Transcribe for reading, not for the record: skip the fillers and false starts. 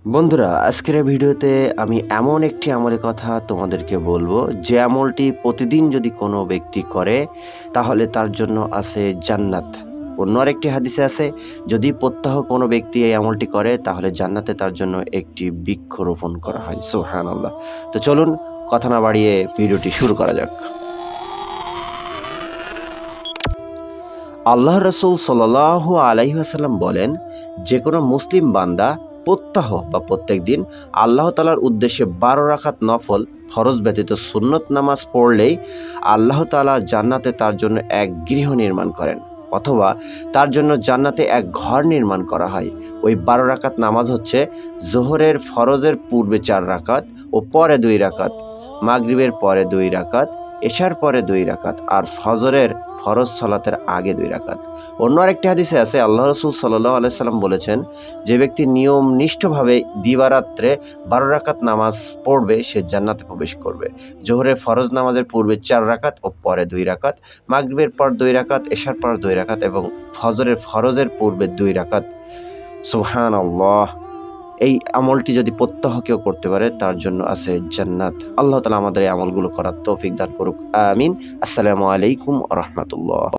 বন্ধুরা, আজকের এই ভিডিওতে আমি এমন একটি আমলের কথা তোমাদেরকে বলবো, যে আমলটি প্রতিদিন যদি কোনো ব্যক্তি করে তাহলে তার জন্য আছে জান্নাত। অন্য আরেকটি হাদিসে আছে, যদি প্রত্যহ কোনো ব্যক্তি এই আমলটি করে তাহলে জান্নাতে তার জন্য একটি বৃক্ষ রোপণ করা হয়। সুবহানাল্লাহ। তো চলুন কথা না বাড়িয়ে ভিডিওটি শুরু করা যাক। আল্লাহ রসুল সাল্লাল্লাহু আলাইহি ওয়াসাল্লাম বলেন, যে কোনো মুসলিম বান্দা প্রত্যহ বা প্রত্যেক দিন আল্লাহ তাআলার উদ্দেশ্যে 12 রাকাত নফল ফরজ ব্যতীত সুন্নত নামাজ পড়লেই আল্লাহ তাআলা জান্নাতে তার জন্য এক গৃহ নির্মাণ করেন, অথবা তার জন্য জান্নাতে এক ঘর নির্মাণ করা হয়। ওই 12 রাকাত নামাজ হচ্ছে জোহরের ফরজের পূর্বে 4 রাকাত ও পরে 2 রাকাত, মাগরিবের পরে 2 রাকাত, এশার পরে 2 রাকাত, আর ফজরের ফরজ সালাতের আগে 2 রাকাত। অন্য আরেকটি হাদিসে আছে, আল্লাহ রসুল সাল্লাল্লাহু আলাইহি সাল্লাম বলেছেন, যে ব্যক্তি নিয়মনিষ্ঠভাবে দিবারাত্রে 12 রাকাত নামাজ পড়বে সে জান্নাতে প্রবেশ করবে। জোহরের ফরজ নামাজের পূর্বে 4 রাকাত ও পরে 2 রাকাত, মাগরিবের পর 2 রাকাত, এশার পর 2 রাকাত এবং ফজরের ফরজের পূর্বে 2 রাকাত। সুবহানাল্লাহ। এই আমলটি যদি প্রত্যহ কেউ করতে পারে তার জন্য আছে জান্নাত। আল্লাহ তাআলা আমাদের এই আমলগুলো করার তৌফিক দান করুক। আমিন। আসসালামু আলাইকুম ওয়া রাহমাতুল্লাহ।